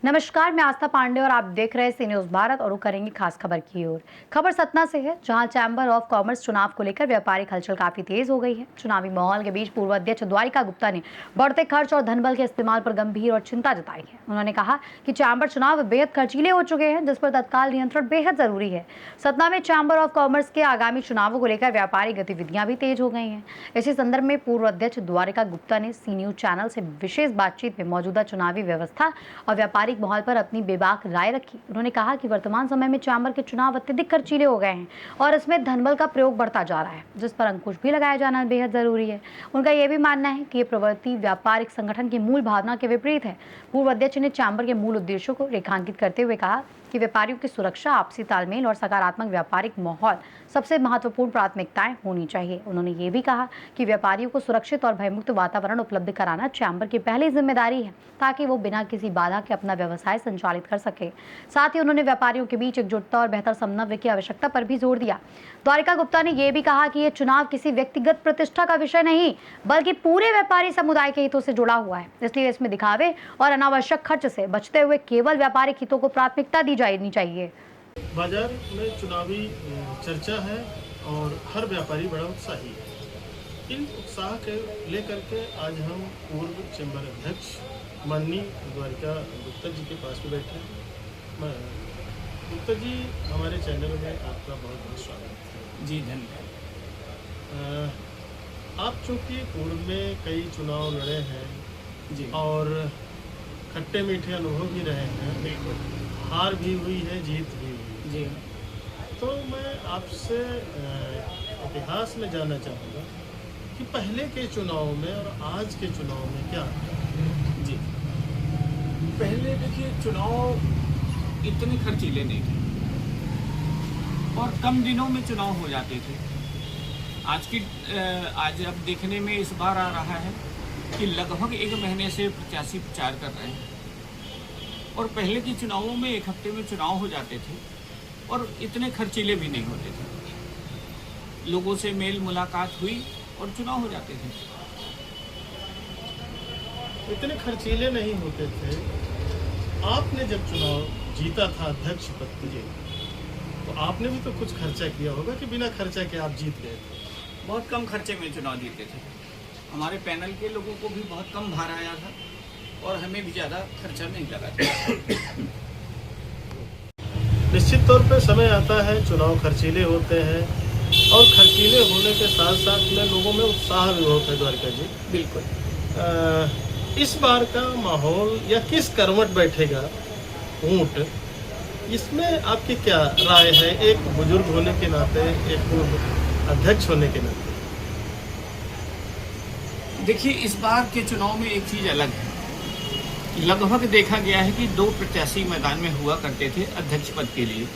नमस्कार, मैं आस्था पांडे और आप देख रहे हैं सी न्यूज भारत और करेंगे खास खबर की ओर। खबर सतना से है, जहां चैम्बर ऑफ कॉमर्स चुनाव को लेकर व्यापारिक हलचल काफी तेज हो गई है। चुनावी माहौल के बीच पूर्व अध्यक्ष द्वारिका गुप्ता ने बढ़ते खर्च और धनबल के इस्तेमाल पर गंभीर और चिंता जताई है। उन्होंने कहा कि चैम्बर चुनाव बेहद खर्चीले हो चुके हैं, जिस पर तत्काल नियंत्रण बेहद जरूरी है। सतना में चैम्बर ऑफ कॉमर्स के आगामी चुनावों को लेकर व्यापारिक गतिविधियां भी तेज हो गई हैं। इसी संदर्भ में पूर्व अध्यक्ष द्वारिका गुप्ता ने सी न्यूज चैनल से विशेष बातचीत में मौजूदा चुनावी व्यवस्था और व्यापारिक माहौल पर अपनी बेबाक राय रखी। उन्होंने कहा कि वर्तमान समय में चैम्बर के चुनाव अत्यधिक खर्चीले हो गए हैं और इसमें धनबल का प्रयोग बढ़ता जा रहा है, जिस पर अंकुश भी लगाया जाना बेहद जरूरी है। उनका यह भी मानना है कि ये प्रवृत्ति व्यापारिक संगठन की मूल भावना के विपरीत है। पूर्व अध्यक्ष ने चैम्बर के मूल उद्देश्यों को रेखांकित करते हुए कहा कि व्यापारियों की सुरक्षा, आपसी तालमेल और सकारात्मक व्यापारिक माहौल सबसे महत्वपूर्ण प्राथमिकताएं होनी चाहिए। उन्होंने ये भी कहा कि व्यापारियों को सुरक्षित और भयमुक्त वातावरण उपलब्ध कराना चैम्बर की पहली जिम्मेदारी है, ताकि वो बिना किसी बाधा के अपना व्यवसाय संचालित कर सके। साथ ही उन्होंने व्यापारियों के बीच एकजुटता और बेहतर समन्वय की आवश्यकता पर भी जोर दिया। द्वारिका गुप्ता ने यह भी कहा कि ये चुनाव किसी व्यक्तिगत प्रतिष्ठा का विषय नहीं, बल्कि पूरे व्यापारी समुदाय के हितों से जुड़ा हुआ है। इसलिए इसमें दिखावे और अनावश्यक खर्च से बचते हुए केवल व्यापारिक हितों को प्राथमिकता दी जानी चाहिए। बाजार में चुनावी चर्चा है और हर व्यापारी बड़ा उत्साही है। इन उत्साह के लेकर के आज हम पूर्व चैम्बर अध्यक्ष माननीय द्वारिका गुप्ता जी के पास में बैठे हैं। गुप्ता जी, हमारे चैनल में आपका बहुत बहुत स्वागत है। जी धन्यवाद। आप चूँकि पूर्व में कई चुनाव लड़े हैं जी और खट्टे मीठे अनुभव भी रहे हैं, बिल्कुल। हार भी हुई है, जीत भी हुई जी है। तो मैं आपसे इतिहास में जानना चाहूँगा कि पहले के चुनाव में और आज के चुनाव में क्या है? जी पहले देखिए, चुनाव इतने खर्चीले नहीं थे और कम दिनों में चुनाव हो जाते थे। आज अब देखने में इस बार आ रहा है कि लगभग एक महीने से प्रत्याशी प्रचार कर रहे हैं और पहले के चुनावों में एक हफ्ते में चुनाव हो जाते थे और इतने खर्चीले भी नहीं होते थे। लोगों से मेल मुलाकात हुई और चुनाव हो जाते थे। इतने खर्चीले नहीं होते थे। आपने जब चुनाव जीता था अध्यक्ष पद के लिए, तो आपने भी तो कुछ खर्चा किया होगा कि बिना खर्चा के आप जीत गए थे? बहुत कम खर्चे में चुनाव जीते थे। हमारे पैनल के लोगों को भी बहुत कम भार आया था और हमें भी ज़्यादा खर्चा नहीं लगा था। निश्चित तौर पे समय आता है, चुनाव खर्चीले होते हैं और खर्चीले होने के साथ साथ में लोगों में उत्साह भी होता है। द्वारिका जी, बिल्कुल। इस बार का माहौल या किस करवट बैठेगा ऊंट, इसमें आपकी क्या राय है, एक बुजुर्ग होने के नाते, एक पूर्व अध्यक्ष होने के नाते? देखिए, इस बार के चुनाव में एक चीज़ अलग है। लगभग देखा गया है कि 2 प्रत्याशी मैदान में हुआ करते थे अध्यक्ष पद के लिए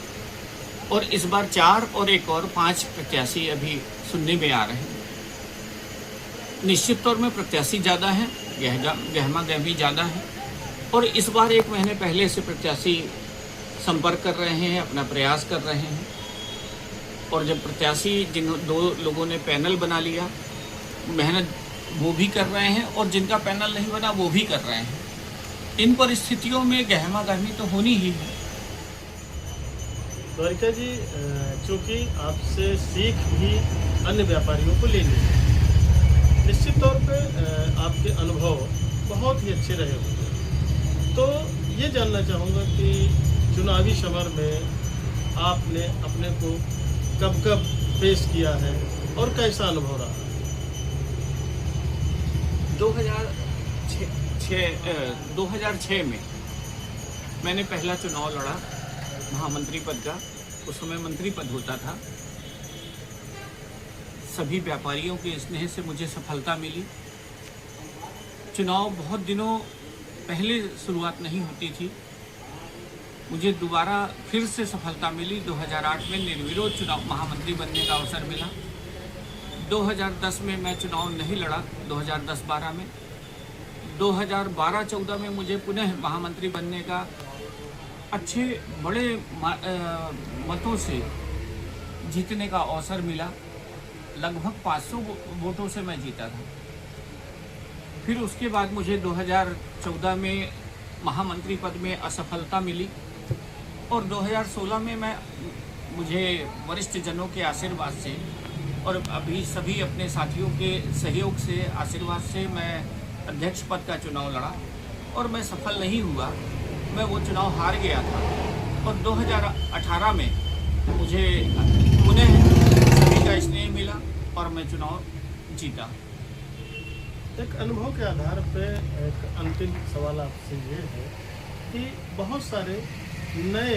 और इस बार 4 और एक और 5 प्रत्याशी अभी सुनने में आ रहे हैं। निश्चित तौर में प्रत्याशी ज़्यादा हैं, गहमा गहमी ज़्यादा है और इस बार 1 महीने पहले से प्रत्याशी संपर्क कर रहे हैं, अपना प्रयास कर रहे हैं और जब प्रत्याशी जिन 2 लोगों ने पैनल बना लिया, मेहनत वो भी कर रहे हैं और जिनका पैनल नहीं बना वो भी कर रहे हैं। इन परिस्थितियों में गहमा गहमी तो होनी ही है। द्वारिका जी, चूँकि आपसे सीख भी अन्य व्यापारियों को लेनी है, निश्चित तौर पे आपके अनुभव बहुत ही अच्छे रहे होंगे। तो ये जानना चाहूँगा कि चुनावी समर में आपने अपने को कब कब पेश किया है और कैसा अनुभव रहा? 2006 में मैंने पहला चुनाव लड़ा महामंत्री पद का। उस समय मंत्री पद होता था। सभी व्यापारियों के स्नेह से मुझे सफलता मिली। चुनाव बहुत दिनों पहले शुरुआत नहीं होती थी, मुझे दोबारा फिर से सफलता मिली। 2008 में निर्विरोध चुनाव महामंत्री बनने का अवसर मिला। 2010 में मैं चुनाव नहीं लड़ा, 2010-12 में। 2012-14 में मुझे पुनः महामंत्री बनने का अच्छे बड़े मतों से जीतने का अवसर मिला लगभग 500 वोटों से मैं जीता था। फिर उसके बाद मुझे 2014 में महामंत्री पद में असफलता मिली और 2016 में मुझे वरिष्ठ जनों के आशीर्वाद से और अभी सभी अपने साथियों के सहयोग से आशीर्वाद से मैं अध्यक्ष पद का चुनाव लड़ा और मैं सफल नहीं हुआ। मैं वो चुनाव हार गया था और 2018 में मुझे पुनः सभी का स्नेह मिला और मैं चुनाव जीता। एक अनुभव के आधार पे एक अंतिम सवाल आपसे ये है कि बहुत सारे नए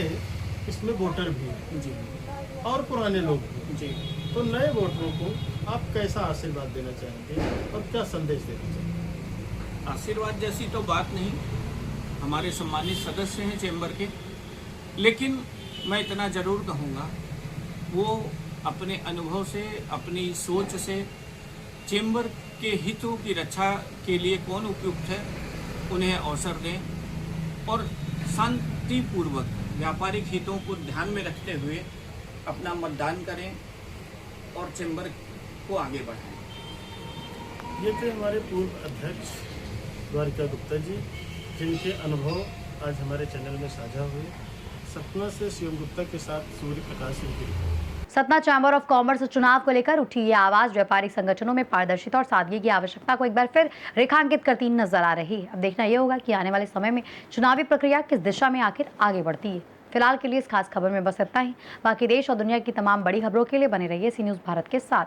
इसमें वोटर भी हैं जी और पुराने लोग भी। जी। तो नए वोटरों को आप कैसा आशीर्वाद देना चाहेंगे और क्या संदेश देना चाहेंगे? आशीर्वाद जैसी तो बात नहीं, हमारे सम्मानित सदस्य हैं चेंबर के, लेकिन मैं इतना ज़रूर कहूँगा वो अपने अनुभव से, अपनी सोच से चेंबर के हितों की रक्षा के लिए कौन उपयुक्त है उन्हें अवसर दें और शांतिपूर्वक व्यापारिक हितों को ध्यान में रखते हुए अपना मतदान करें और चेंबर को आगे बढ़ाएं। ये थे हमारे पूर्व अध्यक्ष द्वारिका गुप्ता जी, जिनके अनुभव आज हमारे चैनल में साझा हुए। सतना से शिवम गुप्ता के साथ सूर्य प्रकाश सिंह की report. Satna chamber of commerce चुनाव को लेकर उठी ये आवाज व्यापारिक संगठनों में पारदर्शिता और सादगी की आवश्यकता को एक बार फिर रेखांकित करती नजर आ रही है। अब देखना यह होगा कि आने वाले समय में चुनावी प्रक्रिया किस दिशा में आखिर आगे बढ़ती है। फिलहाल के लिए इस खास खबर में बस इतना ही। बाकी देश और दुनिया की तमाम बड़ी खबरों के लिए बने रहिए सी न्यूज़ भारत के साथ।